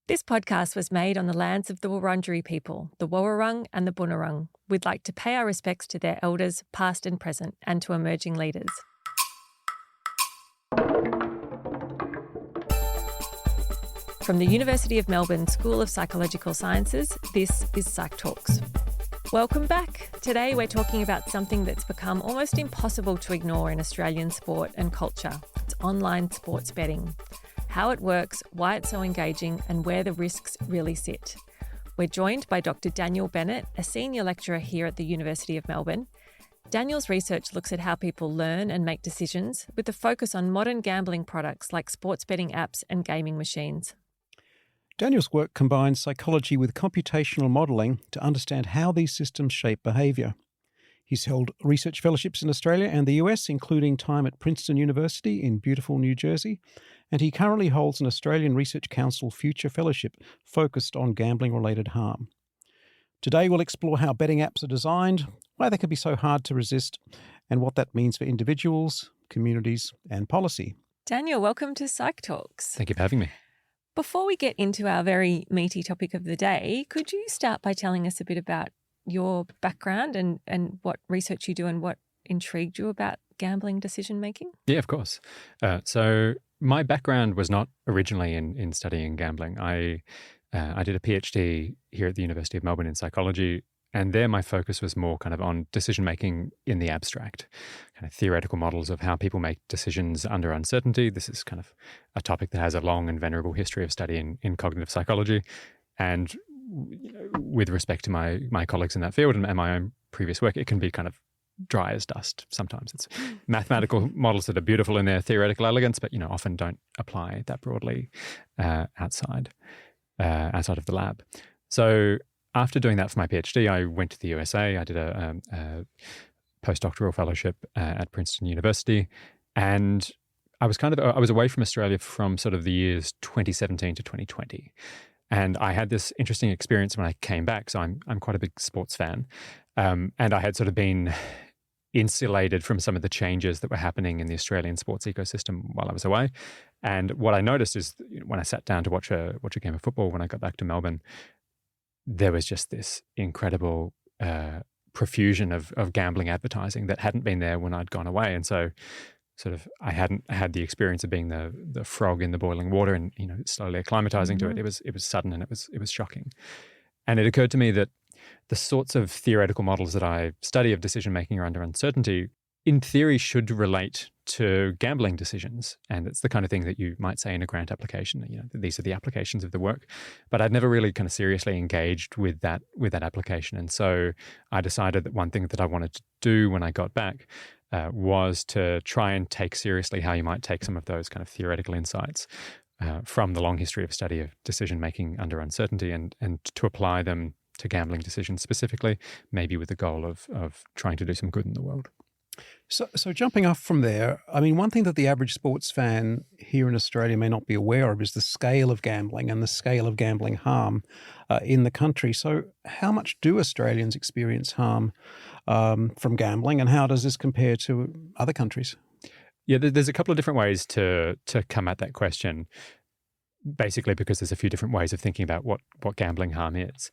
This podcast was made on the lands of the Wurundjeri people, the Woiwurrung and the Bunurong. We'd like to pay our respects to their elders, past and present, and to emerging leaders. From the University of Melbourne School of Psychological Sciences, this is PsychTalks. Welcome back. Today we're talking about something that's become almost impossible to ignore in Australian sport and culture. It's online sports betting. How it works, why it's so engaging, and where the risks really sit. We're joined by Dr. Daniel Bennett, a senior lecturer here at the University of Melbourne. Daniel's research looks at how people learn and make decisions, with a focus on modern gambling products like sports betting apps and gaming machines. Daniel's work combines psychology with computational modelling to understand how these systems shape behaviour. He's held research fellowships in Australia and the US, including time at Princeton University in beautiful New Jersey, and he currently holds an Australian Research Council Future Fellowship focused on gambling-related harm. Today we'll explore how betting apps are designed, why they can be so hard to resist, and what that means for individuals, communities, and policy. Daniel, welcome to PsychTalks. Thank you for having me. Before we get into our very meaty topic of the day, could you start by telling us a bit about your background and what research you do and what intrigued you about gambling decision-making? Yeah, of course. So my background was not originally in studying gambling. I did a PhD here at the University of Melbourne in psychology, and there my focus was more kind of on decision-making in the abstract, kind of theoretical models of how people make decisions under uncertainty. This is kind of a topic that has a long and venerable history of study in cognitive psychology. And with respect to my colleagues in that field and my own previous work, it can be kind of dry as dust sometimes. It's mathematical models that are beautiful in their theoretical elegance, but often don't apply that broadly outside of the lab. So after doing that for my PhD, I went to the USA. I did a postdoctoral fellowship at Princeton University, and I was away from Australia from sort of the years 2017 to 2020. And I had this interesting experience when I came back. So I'm quite a big sports fan. And I had sort of been insulated from some of the changes that were happening in the Australian sports ecosystem while I was away. And what I noticed is when I sat down to watch a game of football when I got back to Melbourne, there was just this incredible profusion of gambling advertising that hadn't been there when I'd gone away. And so sort of I hadn't had the experience of being the frog in the boiling water and slowly acclimatizing to it. It was sudden and it was shocking. And it occurred to me that the sorts of theoretical models that I study of decision making are under uncertainty, in theory, should relate to gambling decisions. And it's the kind of thing that you might say in a grant application. These are the applications of the work. But I'd never really kind of seriously engaged with that application. And so I decided that one thing that I wanted to do when I got back was to try and take seriously how you might take some of those kind of theoretical insights from the long history of study of decision-making under uncertainty and to apply them to gambling decisions specifically, maybe with the goal of trying to do some good in the world. So jumping off from there, I mean, one thing that the average sports fan here in Australia may not be aware of is the scale of gambling and the scale of gambling harm in the country. So how much do Australians experience harm from gambling, and how does this compare to other countries? Yeah, there's a couple of different ways to come at that question, basically because there's a few different ways of thinking about what gambling harm is.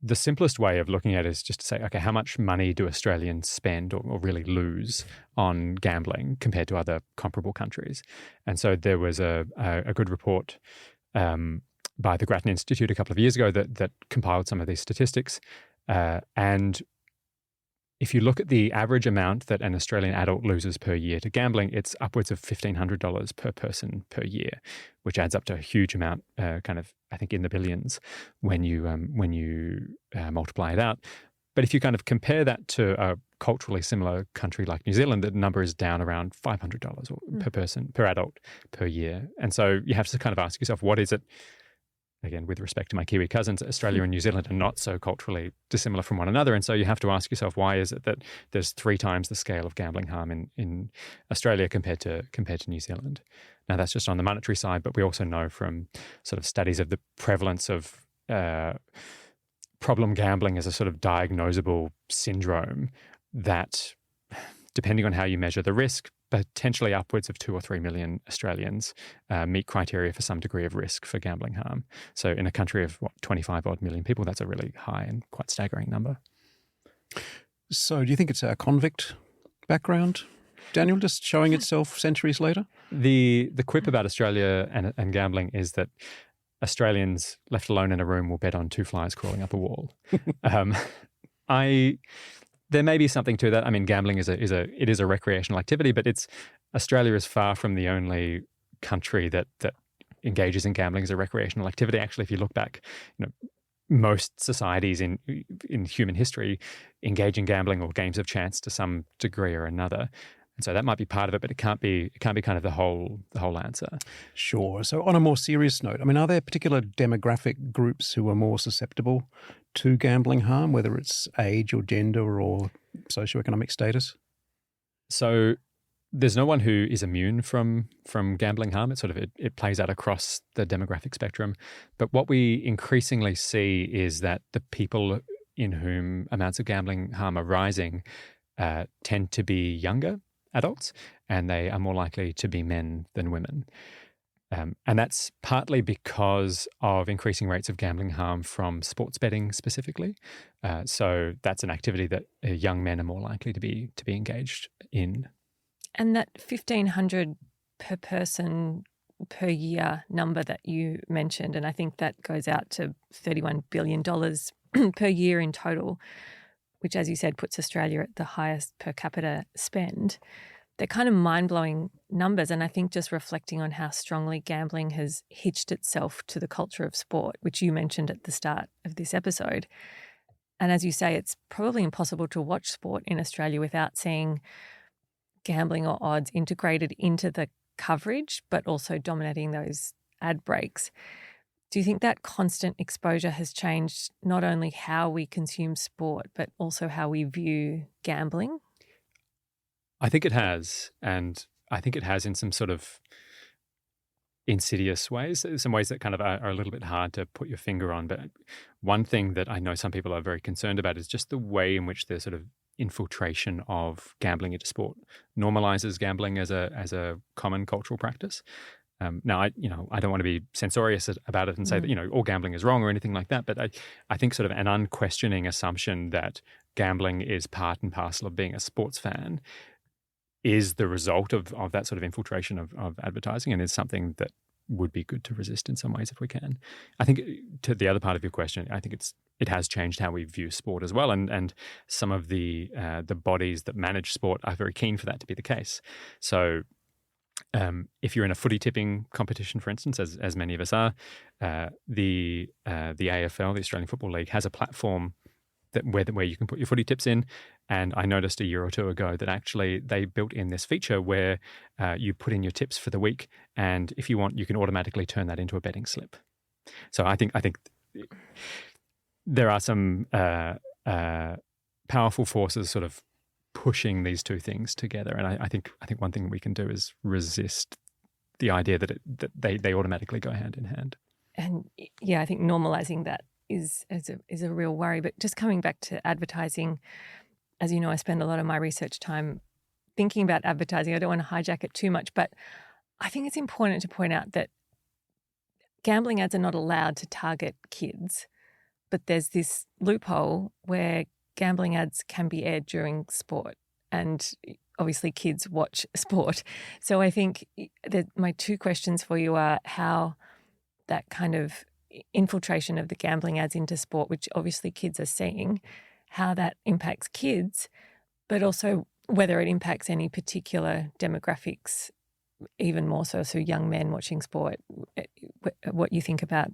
The simplest way of looking at it is just to say, okay, how much money do Australians spend or really lose on gambling compared to other comparable countries? And so there was a good report by the Grattan Institute a couple of years ago that compiled some of these statistics. And if you look at the average amount that an Australian adult loses per year to gambling, it's upwards of $1,500 per person per year, which adds up to a huge amount, I think in the billions when you multiply it out. But if you kind of compare that to a culturally similar country like New Zealand, the number is down around $500 per person, per adult, per year. And so you have to kind of ask yourself, what is it? Again, with respect to my Kiwi cousins, Australia and New Zealand are not so culturally dissimilar from one another. And so you have to ask yourself, why is it that there's 3 times the scale of gambling harm in Australia compared to New Zealand? Now, that's just on the monetary side, but we also know from sort of studies of the prevalence of problem gambling as a sort of diagnosable syndrome that, depending on how you measure the risk, potentially upwards of 2 or 3 million Australians meet criteria for some degree of risk for gambling harm. So in a country of 25 odd million people, that's a really high and quite staggering number. So do you think it's a convict background, Daniel, just showing itself centuries later? The quip about Australia and gambling is that Australians left alone in a room will bet on 2 flies crawling up a wall. There may be something to that. I mean, gambling is a recreational activity, but Australia is far from the only country that engages in gambling as a recreational activity. Actually, if you look back, most societies in human history engage in gambling or games of chance to some degree or another. And so that might be part of it, but it can't be kind of the whole answer. Sure. So on a more serious note, I mean, are there particular demographic groups who are more susceptible to gambling harm, whether it's age or gender or socioeconomic status? So there's no one who is immune from gambling harm. It plays out across the demographic spectrum. But what we increasingly see is that the people in whom amounts of gambling harm are rising tend to be younger adults, and they are more likely to be men than women. And that's partly because of increasing rates of gambling harm from sports betting specifically. So that's an activity that young men are more likely to be engaged in. And that 1,500 per person per year number that you mentioned, and I think that goes out to $31 billion per year in total, which, as you said, puts Australia at the highest per capita spend. They're kind of mind-blowing numbers, and I think just reflecting on how strongly gambling has hitched itself to the culture of sport, which you mentioned at the start of this episode. And as you say, it's probably impossible to watch sport in Australia without seeing gambling or odds integrated into the coverage, but also dominating those ad breaks. Do you think that constant exposure has changed not only how we consume sport, but also how we view gambling? I think it has, and I think it has in some sort of insidious ways, some ways that kind of are a little bit hard to put your finger on. But one thing that I know some people are very concerned about is just the way in which the sort of infiltration of gambling into sport normalizes gambling as a common cultural practice. Now, I don't want to be censorious about it and say that, all gambling is wrong or anything like that. But I think sort of an unquestioning assumption that gambling is part and parcel of being a sports fan is the result of that sort of infiltration of advertising, and is something that would be good to resist in some ways if we can. I think, to the other part of your question, I think it has changed how we view sport as well, and some of the bodies that manage sport are very keen for that to be the case. So if you're in a footy tipping competition, for instance, as many of us are, the AFL, the Australian Football League, has a platform where you can put your footy tips in. And I noticed a year or two ago that actually they built in this feature where you put in your tips for the week, and if you want, you can automatically turn that into a betting slip. So I think there are some powerful forces sort of pushing these two things together, and I think one thing we can do is resist the idea that they automatically go hand in hand. And yeah, I think normalizing that is a real worry. But just coming back to advertising, as you know, I spend a lot of my research time thinking about advertising. I don't want to hijack it too much, but I think it's important to point out that gambling ads are not allowed to target kids, but there's this loophole where gambling ads can be aired during sport, and obviously kids watch sport. So I think that my two questions for you are how that kind of infiltration of the gambling ads into sport, which obviously kids are seeing, how that impacts kids, but also whether it impacts any particular demographics, even more so young men watching sport, what you think about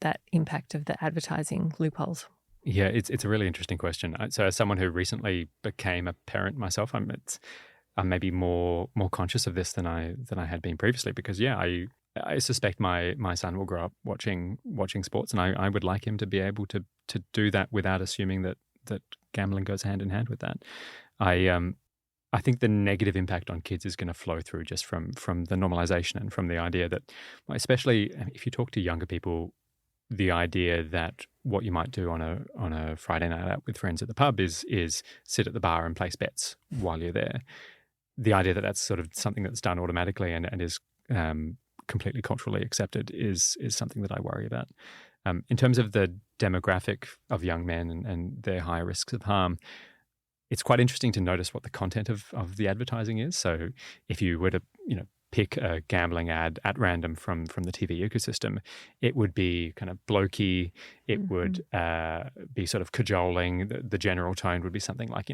that impact of the advertising loopholes. Yeah, it's a really interesting question. So as someone who recently became a parent myself, I'm maybe more conscious of this than I had been previously, because I suspect my son will grow up watching sports, and I would like him to be able to do that without assuming that gambling goes hand in hand with that. I think the negative impact on kids is going to flow through just from the normalization and from the idea that, especially if you talk to younger people, the idea that what you might do on a Friday night out with friends at the pub is sit at the bar and place bets while you're there. the idea that that's sort of something that's done automatically and is completely culturally accepted is something that I worry about. In terms of the demographic of young men and their higher risks of harm, it's quite interesting to notice what the content of the advertising is. So if you were to, pick a gambling ad at random from the TV ecosystem, it would be kind of blokey. It would be sort of cajoling. The general tone would be something like,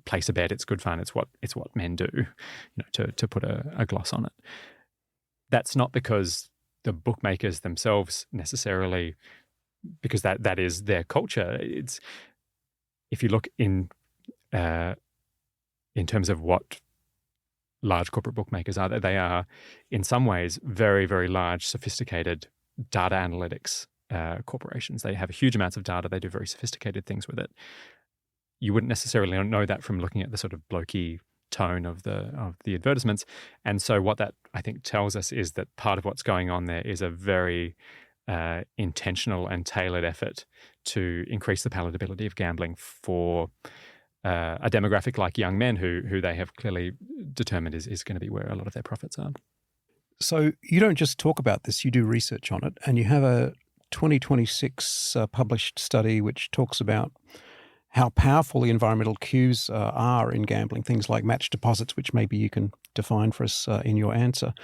place a bet. It's good fun. It's what men do, to put a gloss on it. That's not because the bookmakers themselves necessarily, because that is their culture. It's, if you look in terms of what large corporate bookmakers are, they are in some ways very, very large, sophisticated data analytics corporations. They have huge amounts of data. They do very sophisticated things with it. You wouldn't necessarily know that from looking at the sort of blokey tone of the advertisements. And so what that, I think, tells us is that part of what's going on there is a very intentional and tailored effort to increase the palatability of gambling for a demographic like young men who they have clearly determined is going to be where a lot of their profits are. So you don't just talk about this, you do research on it, and you have a 2026 published study which talks about how powerful the environmental cues are in gambling, things like match deposits, which maybe you can define for us in your answer.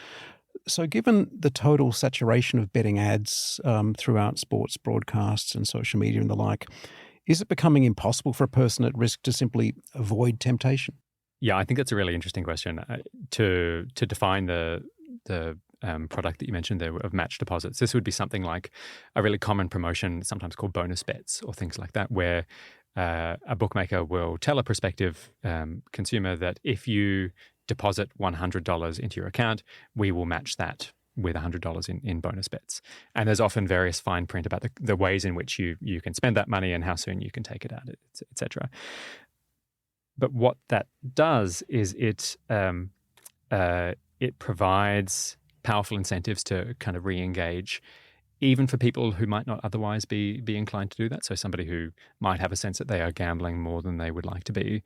So given the total saturation of betting ads throughout sports broadcasts and social media and the like, is it becoming impossible for a person at risk to simply avoid temptation? Yeah, I think that's a really interesting question. To define the product that you mentioned there of match deposits, this would be something like a really common promotion, sometimes called bonus bets or things like that, where a bookmaker will tell a prospective consumer that if you deposit $100 into your account, we will match that with $100 in bonus bets. And there's often various fine print about the ways in which you can spend that money and how soon you can take it out, et cetera. But what that does is it provides powerful incentives to kind of re-engage, even for people who might not otherwise be inclined to do that. So somebody who might have a sense that they are gambling more than they would like to be,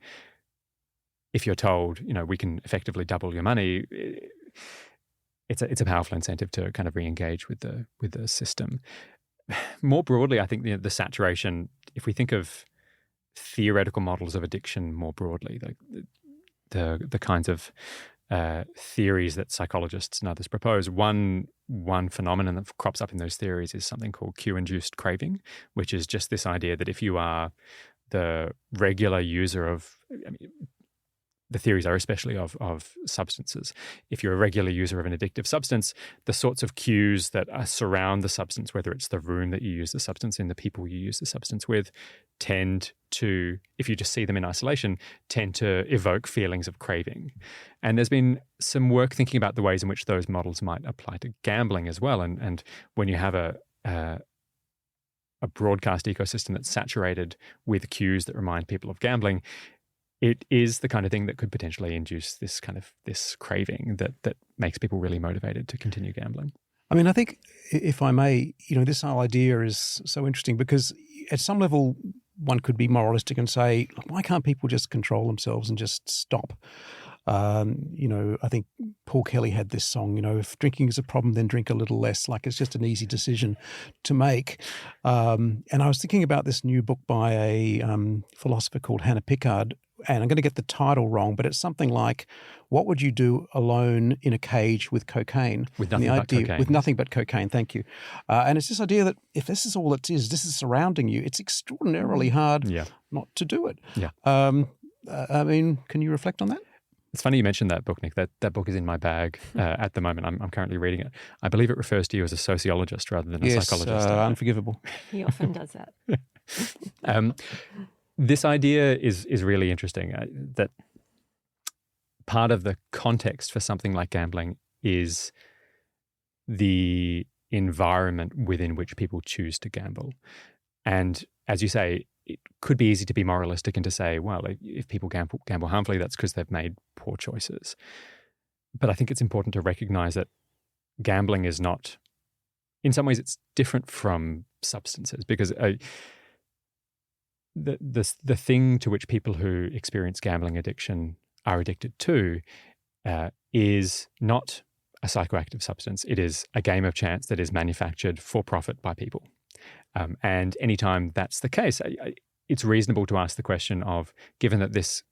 if you're told, we can effectively double your money, it's a powerful incentive to kind of re-engage with the system. More broadly, I think the saturation, if we think of theoretical models of addiction more broadly, the kinds of theories that psychologists and others propose, one phenomenon that crops up in those theories is something called cue-induced craving, which is just this idea that if you are the regular user of, the theories are especially of substances. If you're a regular user of an addictive substance, the sorts of cues that surround the substance, whether it's the room that you use the substance in, the people you use the substance with, tend to, if you just see them in isolation, tend to evoke feelings of craving. And there's been some work thinking about the ways in which those models might apply to gambling as well. And when you have a broadcast ecosystem that's saturated with cues that remind people of gambling, it is the kind of thing that could potentially induce this craving that makes people really motivated to continue gambling. I mean, I think, if I may, this whole idea is so interesting because at some level one could be moralistic and say, why can't people just control themselves and just stop? I think Paul Kelly had this song, if drinking is a problem, then drink a little less. Like, it's just an easy decision to make. And I was thinking about this new book by a philosopher called Hannah Pickard, and I'm going to get the title wrong, but it's something like, what would you do alone in a cage with cocaine? With nothing but cocaine. With nothing but cocaine, thank you. And it's this idea that if this is all it is, this is surrounding you, it's extraordinarily hard not to do it. Yeah. Can you reflect on that? It's funny you mentioned that book, Nick. That book is in my bag at the moment. I'm currently reading it. I believe it refers to you as a sociologist rather than a psychologist. Unforgivable. He often does that. This idea is really interesting. That part of the context for something like gambling is the environment within which people choose to gamble. And as you say, it could be easy to be moralistic and to say, well, if people gamble harmfully, that's because they've made poor choices. But I think it's important to recognize that gambling is not, in some ways, it's different from substances, because the thing to which people who experience gambling addiction are addicted to is not a psychoactive substance. It is a game of chance that is manufactured for profit by people. And anytime that's the case, it's reasonable to ask the question of, given that this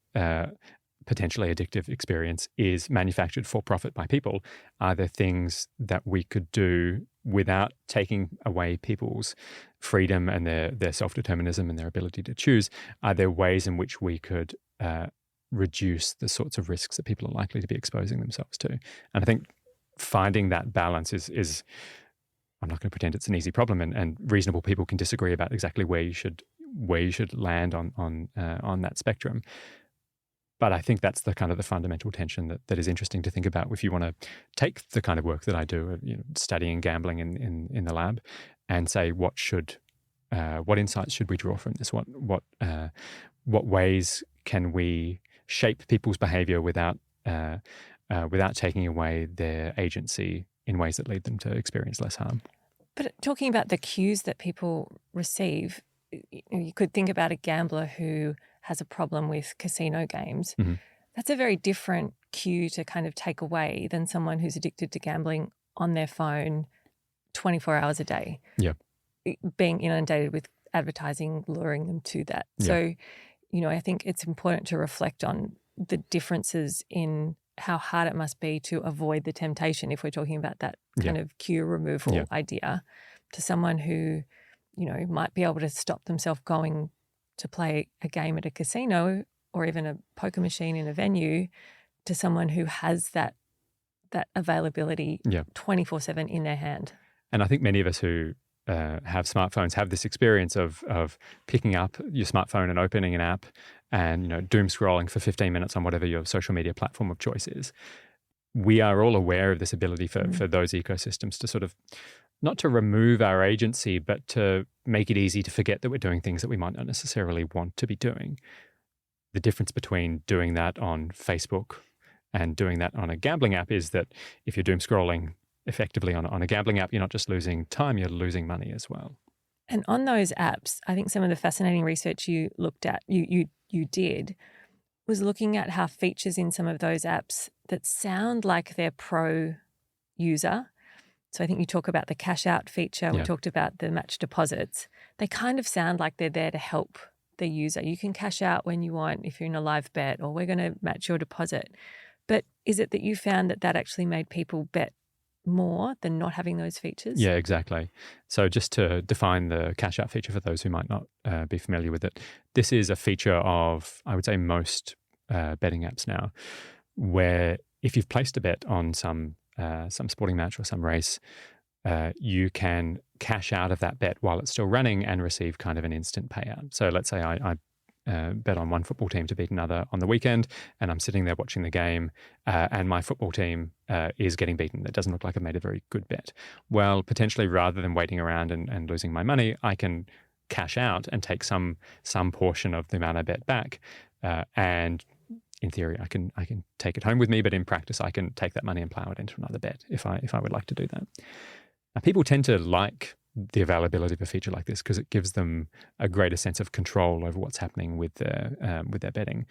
potentially addictive experience is manufactured for profit by people, are there things that we could do without taking away people's freedom and their self-determinism and their ability to choose? Are there ways in which we could reduce the sorts of risks that people are likely to be exposing themselves to? And I think finding that balance is I'm not going to pretend it's an easy problem, and reasonable people can disagree about exactly where you should land on that spectrum. But I think that's the kind of the fundamental tension that is interesting to think about if you want to take the kind of work that I do, studying gambling in the lab, and say what insights should we draw from this? What ways can we shape people's behavior without taking away their agency in ways that lead them to experience less harm? But talking about the cues that people receive, you could think about a gambler who has a problem with casino games. Mm-hmm. That's a very different cue to kind of take away than someone who's addicted to gambling on their phone 24 hours a day. Yeah. Being inundated with advertising, luring them to that. Yeah. So, I think it's important to reflect on the differences in how hard it must be to avoid the temptation, if we're talking about that kind of cue removal idea, to someone who, might be able to stop themselves going to play a game at a casino or even a poker machine in a venue, to someone who has that availability 24/7 in their hand. And I think many of us who have smartphones have this experience of picking up your smartphone and opening an app and doom scrolling for 15 minutes on whatever your social media platform of choice is. We are all aware of this ability for those ecosystems to sort of, not to remove our agency, but to make it easy to forget that we're doing things that we might not necessarily want to be doing. The difference between doing that on Facebook and doing that on a gambling app is that if you're doom scrolling effectively on a gambling app, you're not just losing time, you're losing money as well. And on those apps, I think some of the fascinating research you looked at, you did, was looking at how features in some of those apps that sound like they're pro-user. So I think you talk about the cash out feature, we talked about the match deposits. They kind of sound like they're there to help the user. You can cash out when you want if you're in a live bet, or we're going to match your deposit. But is it that you found that actually made people bet more than not having those features? Yeah, exactly. So just to define the cash out feature for those who might not be familiar with it, this is a feature of, I would say, most betting apps now, where if you've placed a bet on some sporting match or some race, you can cash out of that bet while it's still running and receive kind of an instant payout. So let's say I bet on one football team to beat another on the weekend, and I'm sitting there watching the game, and my football team is getting beaten. It doesn't look like I've made a very good bet. Well, potentially, rather than waiting around and losing my money, I can cash out and take some portion of the amount I bet back, and in theory, I can take it home with me, but in practice, I can take that money and plow it into another bet if I would like to do that. Now, people tend to like the availability of a feature like this because it gives them a greater sense of control over what's happening with their betting.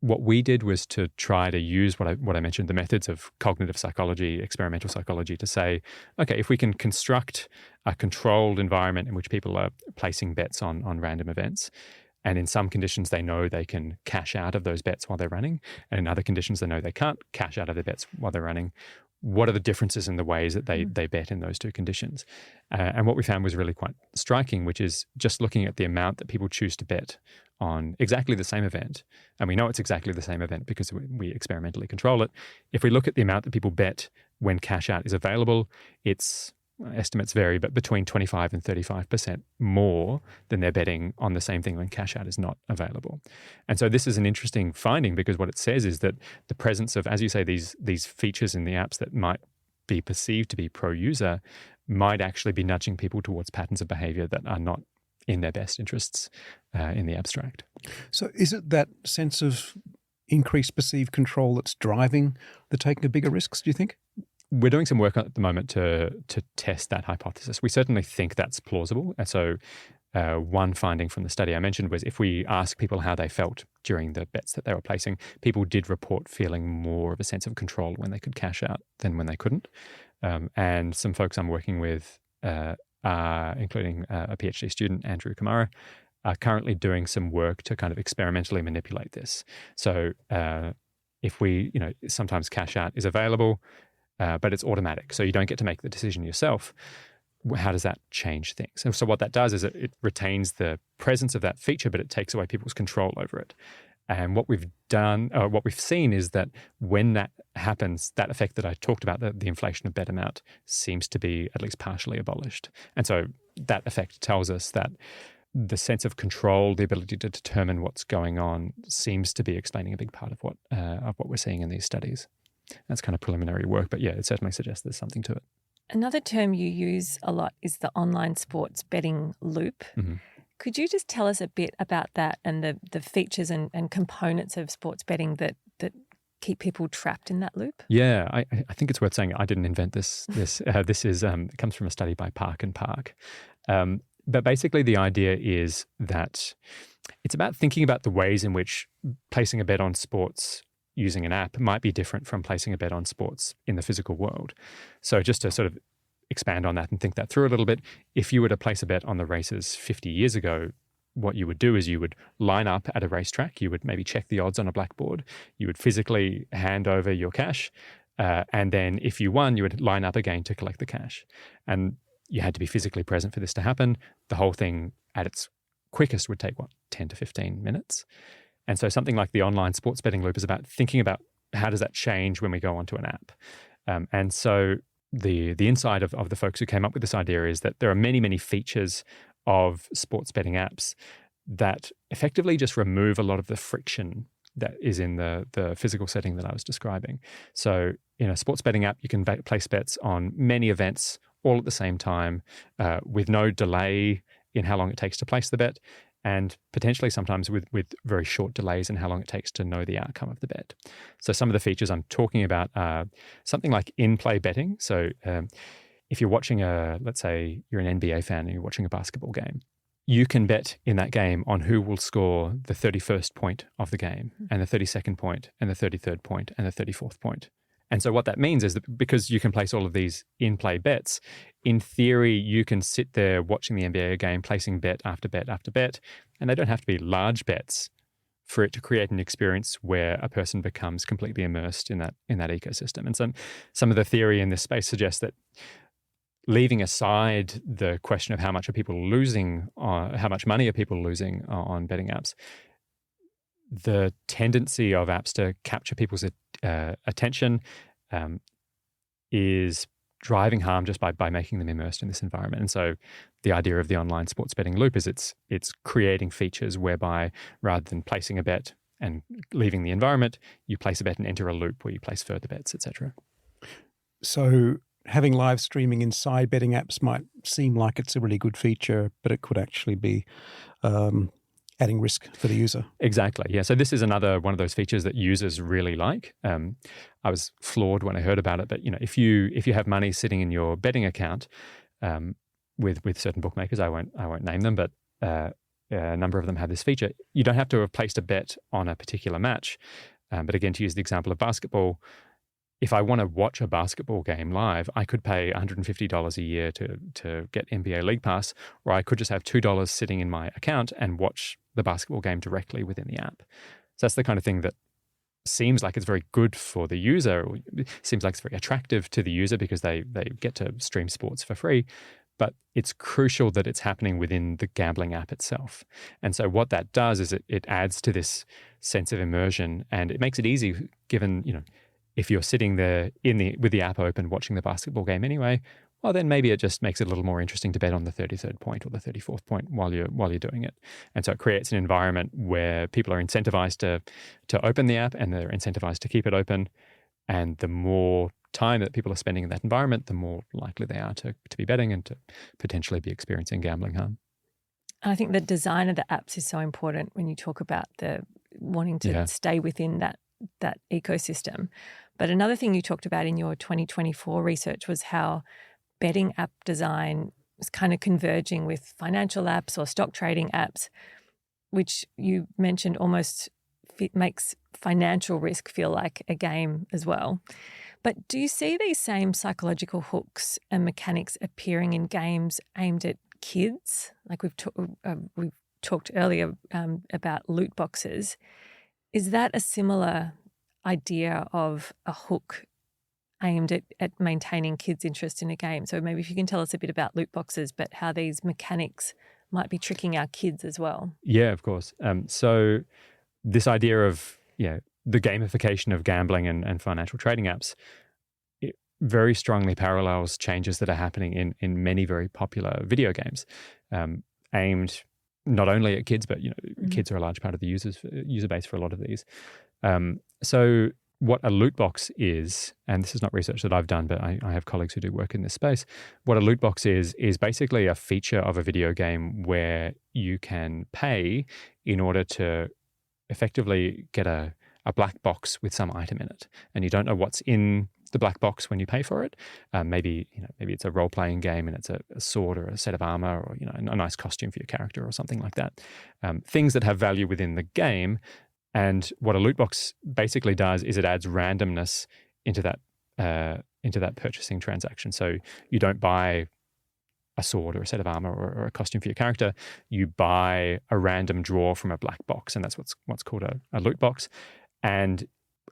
What we did was to try to use what I mentioned, the methods of cognitive psychology, experimental psychology, to say, okay, if we can construct a controlled environment in which people are placing bets on random events, and in some conditions they know they can cash out of those bets while they're running, and in other conditions they know they can't cash out of their bets while they're running, what are the differences in the ways that they bet in those two conditions? And what we found was really quite striking, which is just looking at the amount that people choose to bet on exactly the same event. And we know it's exactly the same event because we experimentally control it. If we look at the amount that people bet when cash out is available, it's, estimates vary, but between 25 and 35% more than they're betting on the same thing when cash out is not available. And so this is an interesting finding because what it says is that the presence of, as you say, these features in the apps that might be perceived to be pro-user might actually be nudging people towards patterns of behavior that are not in their best interests in the abstract. So is it that sense of increased perceived control that's driving the taking of bigger risks, do you think? We're doing some work at the moment to test that hypothesis. We certainly think that's plausible. And so one finding from the study I mentioned was if we ask people how they felt during the bets that they were placing, people did report feeling more of a sense of control when they could cash out than when they couldn't. And some folks I'm working with, including a PhD student, Andrew Kamara, are currently doing some work to kind of experimentally manipulate this. So if we, sometimes cash out is available, but it's automatic. So you don't get to make the decision yourself. How does that change things? And so what that does is it retains the presence of that feature, but it takes away people's control over it. And what we've seen is that when that happens, that effect that I talked about, the inflation of bet amount, seems to be at least partially abolished. And so that effect tells us that the sense of control, the ability to determine what's going on, seems to be explaining a big part of what we're seeing in these studies. That's kind of preliminary work, but yeah, it certainly suggests there's something to it. Another term you use a lot is the online sports betting loop. Mm-hmm. Could you just tell us a bit about that and the features and components of sports betting that keep people trapped in that loop? Yeah, I think it's worth saying I didn't invent this. This it comes from a study by Park and Park. But basically the idea is that it's about thinking about the ways in which placing a bet on sports using an app might be different from placing a bet on sports in the physical world. So just to sort of expand on that and think that through a little bit, if you were to place a bet on the races 50 years ago, what you would do is you would line up at a racetrack, you would maybe check the odds on a blackboard, you would physically hand over your cash, and then if you won, you would line up again to collect the cash. And you had to be physically present for this to happen. The whole thing at its quickest would take, 10 to 15 minutes. And so something like the online sports betting loop is about thinking about how does that change when we go onto an app. And so the insight of the folks who came up with this idea is that there are many, many features of sports betting apps that effectively just remove a lot of the friction that is in the physical setting that I was describing. So in a sports betting app, you can place bets on many events all at the same time with no delay in how long it takes to place the bet, and potentially sometimes with very short delays in how long it takes to know the outcome of the bet. So some of the features I'm talking about are something like in-play betting. So if you're watching let's say you're an NBA fan and you're watching a basketball game, you can bet in that game on who will score the 31st point of the game and the 32nd point and the 33rd point and the 34th point. And so what that means is that because you can place all of these in-play bets, in theory, you can sit there watching the NBA game, placing bet after bet after bet, and they don't have to be large bets for it to create an experience where a person becomes completely immersed in that ecosystem. And some of the theory in this space suggests that leaving aside the question of how much are people losing, how much money are people losing on betting apps, the tendency of apps to capture people's attention is driving harm just by making them immersed in this environment. And so the idea of the online sports betting loop is it's creating features whereby rather than placing a bet and leaving the environment, you place a bet and enter a loop where you place further bets, etc. So having live streaming inside betting apps might seem like it's a really good feature, but it could actually be adding risk for the user. Exactly. Yeah. So this is another one of those features that users really like. I was floored when I heard about it, but if you have money sitting in your betting account with certain bookmakers, I won't name them, but a number of them have this feature. You don't have to have placed a bet on a particular match. But again, to use the example of basketball, if I want to watch a basketball game live, I could pay $150 a year to get NBA League Pass, or I could just have $2 sitting in my account and watch the basketball game directly within the app. So that's the kind of thing that seems like it's very good for the user. It seems like it's very attractive to the user because they get to stream sports for free. But it's crucial that it's happening within the gambling app itself. And so what that does is it adds to this sense of immersion, and it makes it easy given, if you're sitting there with the app open watching the basketball game anyway, well, then maybe it just makes it a little more interesting to bet on the 33rd point or the 34th point while you're doing it. And so it creates an environment where people are incentivized to open the app, and they're incentivized to keep it open. And the more time that people are spending in that environment, the more likely they are to be betting and to potentially be experiencing gambling harm. I think the design of the apps is so important when you talk about the wanting to stay within that ecosystem. But another thing you talked about in your 2024 research was how betting app design is kind of converging with financial apps or stock trading apps, which you mentioned almost makes financial risk feel like a game as well. But do you see these same psychological hooks and mechanics appearing in games aimed at kids? Like we've talked earlier about loot boxes. Is that a similar idea of a hook aimed at maintaining kids' interest in a game? So maybe if you can tell us a bit about loot boxes, but how these mechanics might be tricking our kids as well. Yeah, of course. So this idea of the gamification of gambling and financial trading apps, it very strongly parallels changes that are happening in many very popular video games, aimed not only at kids, but kids are a large part of the user base for a lot of these. So what a loot box is, and this is not research that I've done, but I have colleagues who do work in this space. What a loot box is basically a feature of a video game where you can pay in order to effectively get a black box with some item in it, and you don't know what's in the black box when you pay for it. Maybe it's a role-playing game and it's a sword or a set of armor, or a nice costume for your character or something like that. Things that have value within the game. And what a loot box basically does is it adds randomness into that purchasing transaction. So you don't buy a sword or a set of armor or a costume for your character. You buy a random draw from a black box, and that's what's called a loot box. And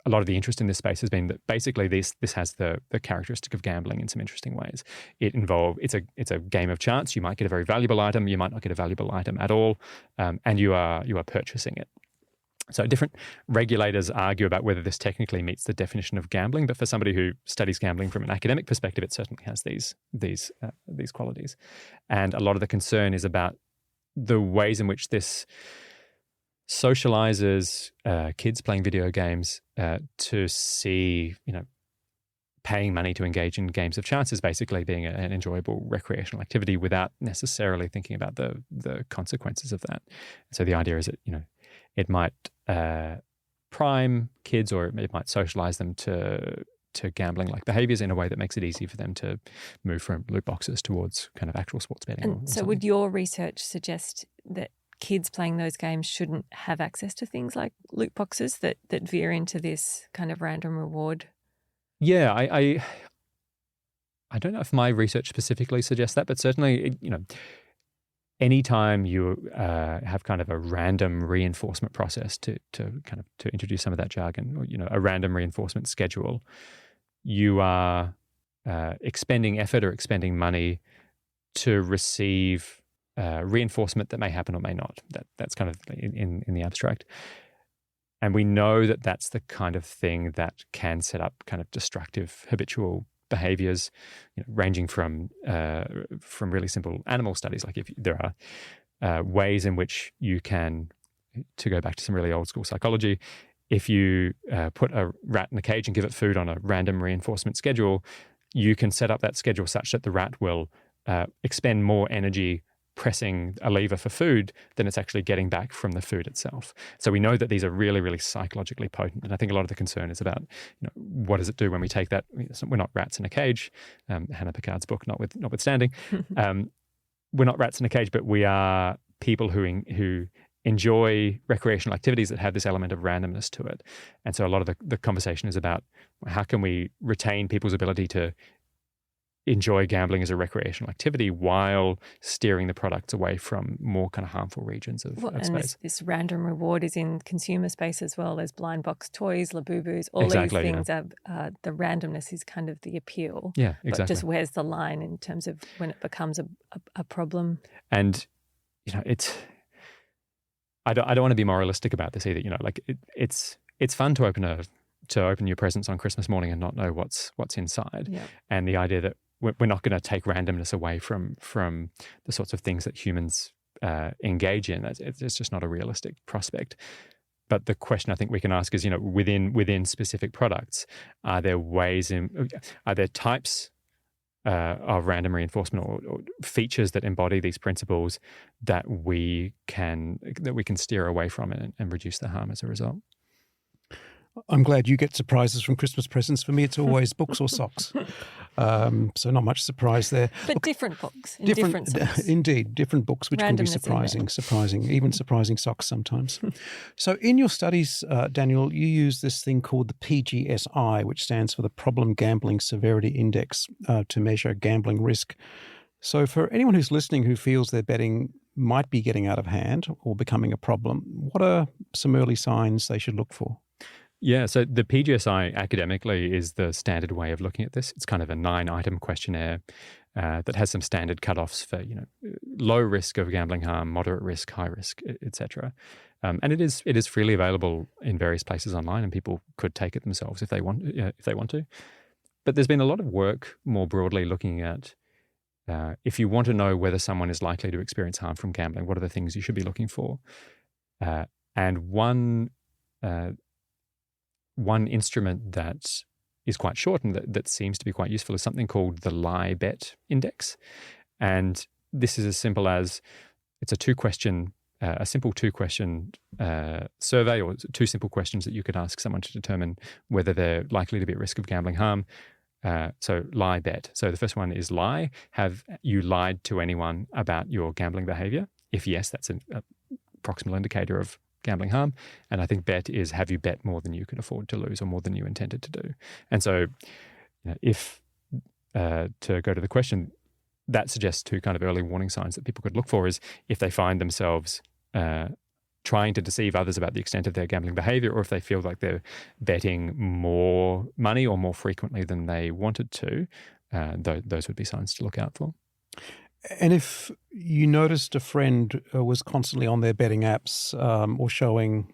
a lot of the interest in this space has been that basically this has the characteristic of gambling in some interesting ways. It's a game of chance. You might get a very valuable item, you might not get a valuable item at all, and you are purchasing it. So different regulators argue about whether this technically meets the definition of gambling, but for somebody who studies gambling from an academic perspective, it certainly has these qualities. And a lot of the concern is about the ways in which this socializes kids playing video games to see, paying money to engage in games of chance as basically being an enjoyable recreational activity without necessarily thinking about the consequences of that. So the idea is that, it might prime kids, or it might socialize them to gambling-like behaviors in a way that makes it easy for them to move from loot boxes towards kind of actual sports betting. And so would your research suggest that kids playing those games shouldn't have access to things like loot boxes that veer into this kind of random reward? Yeah, I don't know if my research specifically suggests that, but certainly, anytime you have kind of a random reinforcement process to introduce some of that jargon, or a random reinforcement schedule, you are expending effort or expending money to receive reinforcement that may happen or may not. That's kind of in the abstract. And we know that that's the kind of thing that can set up kind of destructive habitual behaviors, ranging from really simple animal studies, like if there are ways in which you can, to go back to some really old school psychology, if you put a rat in a cage and give it food on a random reinforcement schedule, you can set up that schedule such that the rat will expend more energy pressing a lever for food than it's actually getting back from the food itself. So we know that these are really, really psychologically potent. And I think a lot of the concern is about, what does it do when we take that? We're not rats in a cage, Hannah Picard's book notwithstanding. We're not rats in a cage, but we are people who enjoy recreational activities that have this element of randomness to it. And so a lot of the conversation is about how can we retain people's ability to enjoy gambling as a recreational activity while steering the products away from more kind of harmful regions of space. And this random reward is in consumer space as well. There's blind box toys, Labubus, all exactly, these things. The randomness is kind of the appeal. Yeah, exactly. But just where's the line in terms of when it becomes a problem? And, it's... I don't want to be moralistic about this either. It's fun to open your presents on Christmas morning and not know what's inside. Yeah. And the idea that we're not going to take randomness away from the sorts of things that humans engage in. It's just not a realistic prospect. But the question I think we can ask is, within specific products, are there types of random reinforcement or features that embody these principles that we can steer away from and reduce the harm as a result? I'm glad you get surprises from Christmas presents. For me, it's always books or socks. So not much surprise there. But different books in different socks. Indeed, different books, which can be surprising, even surprising socks sometimes. So in your studies, Daniel, you use this thing called the PGSI, which stands for the Problem Gambling Severity Index, to measure gambling risk. So for anyone who's listening who feels their betting might be getting out of hand or becoming a problem, what are some early signs they should look for? Yeah, so the PGSI academically is the standard way of looking at this. It's kind of a 9-item questionnaire that has some standard cutoffs for, low risk of gambling harm, moderate risk, high risk, etc. And it is freely available in various places online, and people could take it themselves if they want to. But there's been a lot of work more broadly looking at if you want to know whether someone is likely to experience harm from gambling, what are the things you should be looking for? And one instrument that is quite short and that seems to be quite useful is something called the lie bet index. And this is as simple as it's a simple two-question survey, or 2 simple questions that you could ask someone to determine whether they're likely to be at risk of gambling harm. So lie bet. So the first one is lie. Have you lied to anyone about your gambling behavior? If yes, that's an proximal indicator of gambling harm. And I think bet is, have you bet more than you could afford to lose or more than you intended to do? And so if to go to the question, that suggests 2 kind of early warning signs that people could look for is if they find themselves trying to deceive others about the extent of their gambling behavior, or if they feel like they're betting more money or more frequently than they wanted to, those would be signs to look out for. And if you noticed a friend was constantly on their betting apps or showing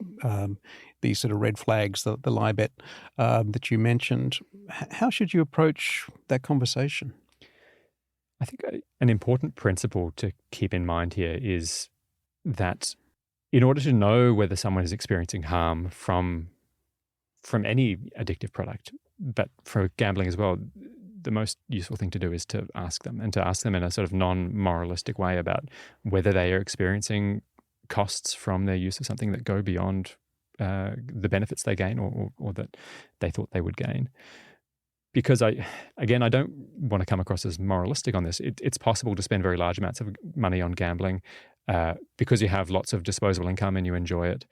these sort of red flags, the lie bet that you mentioned, how should you approach that conversation? I think an important principle to keep in mind here is that in order to know whether someone is experiencing harm from any addictive product, but for gambling as well, the most useful thing to do is to ask them, and to ask them in a sort of non-moralistic way about whether they are experiencing costs from their use of something that go beyond the benefits they gain or that they thought they would gain. Because I don't want to come across as moralistic on this. It's possible to spend very large amounts of money on gambling because you have lots of disposable income and you enjoy it.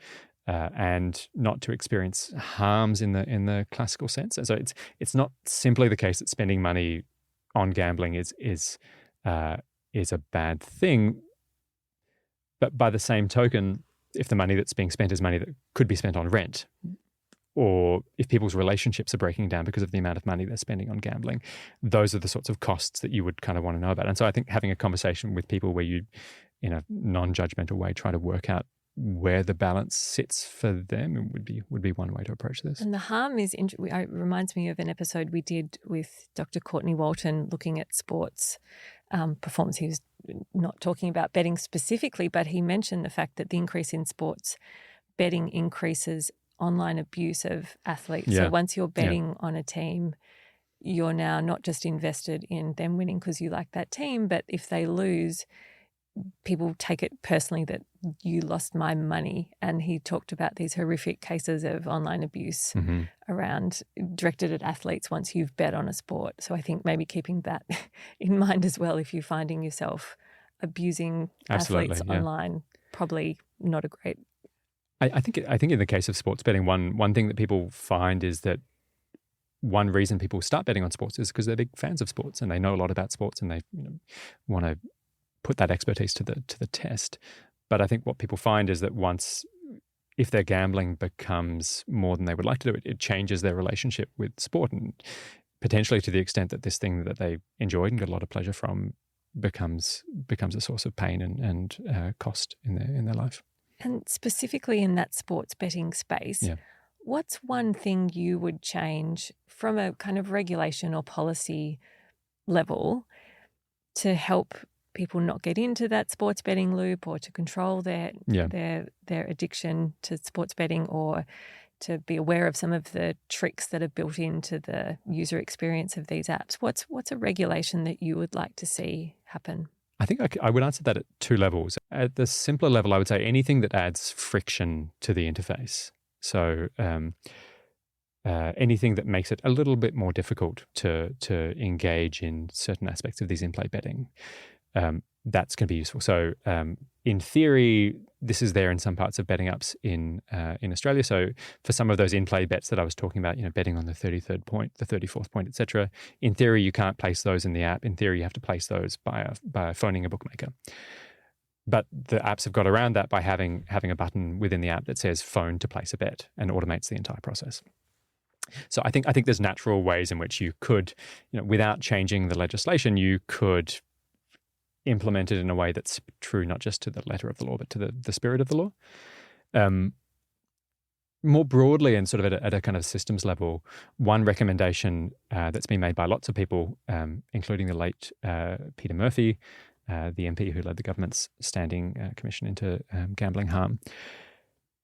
And not to experience harms in the classical sense. And so it's not simply the case that spending money on gambling is a bad thing. But by the same token, if the money that's being spent is money that could be spent on rent, or if people's relationships are breaking down because of the amount of money they're spending on gambling, those are the sorts of costs that you would kind of want to know about. And so I think having a conversation with people where you, in a non-judgmental way, try to work out where the balance sits for them would be one way to approach this. And the harm is, it reminds me of an episode we did with Dr. Courtney Walton looking at sports performance. He was not talking about betting specifically, but he mentioned the fact that the increase in sports betting increases online abuse of athletes. Yeah. So once you're betting on a team, you're now not just invested in them winning because you like that team, but if they lose, people take it personally that you lost my money. And he talked about these horrific cases of online abuse around directed at athletes once you've bet on a sport. So I think maybe keeping that in mind as well, if you're finding yourself abusing athletes online, probably not a great. I think in the case of sports betting, one thing that people find is that one reason people start betting on sports is because they're big fans of sports and they know a lot about sports and they want to put that expertise to the test. But I think what people find is that if their gambling becomes more than they would like to do, it changes their relationship with sport, and potentially to the extent that this thing that they enjoyed and got a lot of pleasure from becomes a source of pain and cost in their life. And specifically in that sports betting space, what's one thing you would change from a kind of regulation or policy level to help people not get into that sports betting loop, or to control their addiction to sports betting, or to be aware of some of the tricks that are built into the user experience of these apps? What's a regulation that you would like to see happen? I think I would answer that at 2 levels. At the simpler level, I would say anything that adds friction to the interface. So anything that makes it a little bit more difficult to engage in certain aspects of these in-play betting, that's going to be useful. So in theory, this is there in some parts of betting apps in Australia. So for some of those in-play bets that I was talking about, betting on the 33rd point, the 34th point, etc. In theory, you can't place those in the app. In theory, you have to place those by phoning a bookmaker. But the apps have got around that by having a button within the app that says phone to place a bet and automates the entire process. So I think there's natural ways in which you could, without changing the legislation, you could implement it in a way that's true not just to the letter of the law, but to the spirit of the law. More broadly and sort of at a kind of systems level, one recommendation that's been made by lots of people, including the late Peter Murphy, the MP who led the government's standing commission into gambling harm,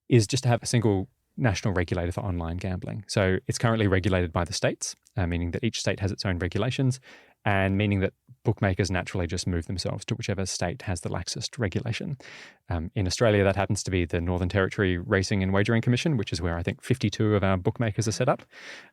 is just to have a single national regulator for online gambling. So it's currently regulated by the states, meaning that each state has its own regulations, and meaning that bookmakers naturally just move themselves to whichever state has the laxest regulation. In Australia, that happens to be the Northern Territory Racing and Wagering Commission, which is where I think 52 of our bookmakers are set up.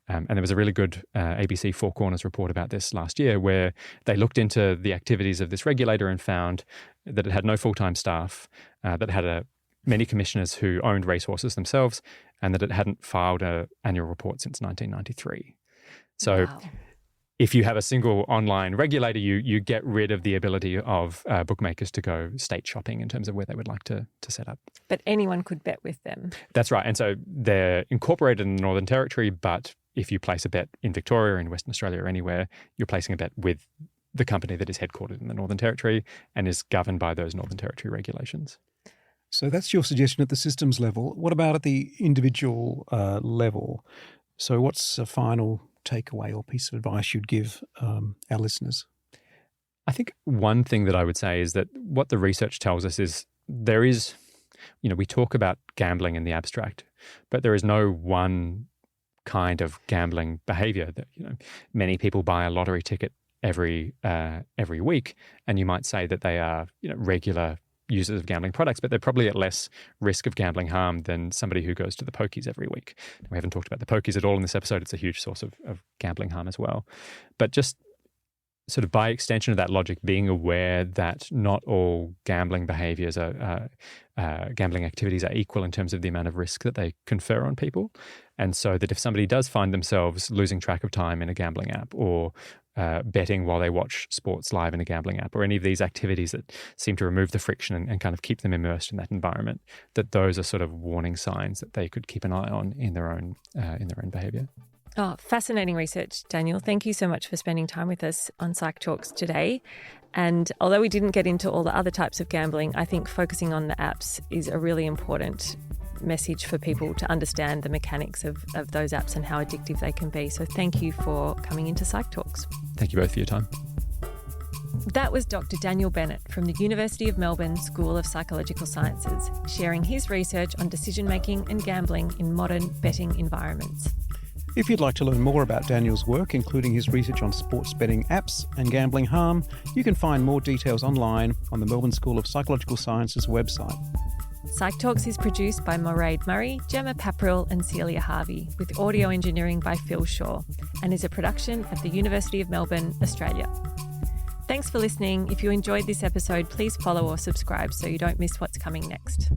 And there was a really good ABC Four Corners report about this last year, where they looked into the activities of this regulator and found that it had no full-time staff, that it had many commissioners who owned racehorses themselves, and that it hadn't filed an annual report since 1993. So Wow. If you have a single online regulator, you get rid of the ability of bookmakers to go state shopping in terms of where they would like to set up. But anyone could bet with them. That's right. And so they're incorporated in the Northern Territory, but if you place a bet in Victoria or in Western Australia or anywhere, you're placing a bet with the company that is headquartered in the Northern Territory and is governed by those Northern Territory regulations. So that's your suggestion at the systems level. What about at the individual level? So what's a final takeaway or piece of advice you'd give our listeners? I think one thing that I would say is that what the research tells us is there is, we talk about gambling in the abstract, but there is no one kind of gambling behavior. That many people buy a lottery ticket every week, and you might say that they are regular users of gambling products, but they're probably at less risk of gambling harm than somebody who goes to the pokies every week. We haven't talked about the pokies at all in this episode. It's a huge source of gambling harm as well. But just sort of by extension of that logic, being aware that not all gambling behaviors gambling activities are equal in terms of the amount of risk that they confer on people. And so that if somebody does find themselves losing track of time in a gambling app, or betting while they watch sports live in a gambling app, or any of these activities that seem to remove the friction and kind of keep them immersed in that environment, that those are sort of warning signs that they could keep an eye on in their own behavior. Oh, fascinating research, Daniel. Thank you so much for spending time with us on PsychTalks today. And although we didn't get into all the other types of gambling, I think focusing on the apps is a really important message for people to understand the mechanics of those apps and how addictive they can be. So thank you for coming into PsychTalks. Thank you both for your time. That was Dr. Daniel Bennett from the University of Melbourne School of Psychological Sciences, sharing his research on decision-making and gambling in modern betting environments. If you'd like to learn more about Daniel's work, including his research on sports betting apps and gambling harm, you can find more details online on the Melbourne School of Psychological Sciences website. PsychTalks is produced by Mairead Murray, Gemma Papril and Celia Harvey, with audio engineering by Phil Shaw, and is a production of the University of Melbourne, Australia. Thanks for listening. If you enjoyed this episode, please follow or subscribe so you don't miss what's coming next.